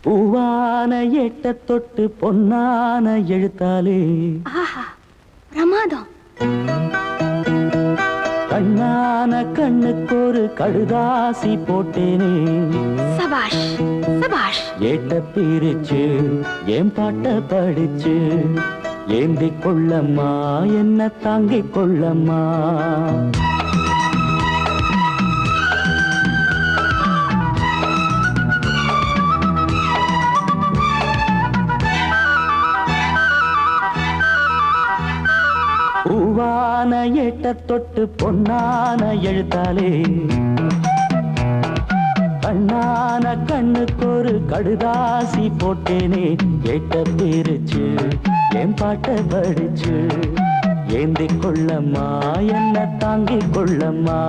பூவான எட்ட தொட்டு பொன்னான எழுத்தாலே ஆஹா பிரமாதம். கண்ணான கண்ணுக்கு ஒரு கடுதாசி போட்டேனே. சபாஷ் சபாஷ். ஏட்ட பிரிச்சு ஏன் பாட்ட படிச்சு ஏந்திக் கொள்ளம்மா என்ன தாங்கிக் கொள்ளம்மா. பூவான எட்ட தொட்டு பொன்னான எழுத்தாலே கண்ணான கண்ணுக்கு ஒரு கடுதாசி போட்டேனே. ஏட்ட பிரிச்சு என் பாட்ட படிச்சு ஏந்திக் கொள்ளம்மா என்ன தாங்கிக் கொள்ளம்மா.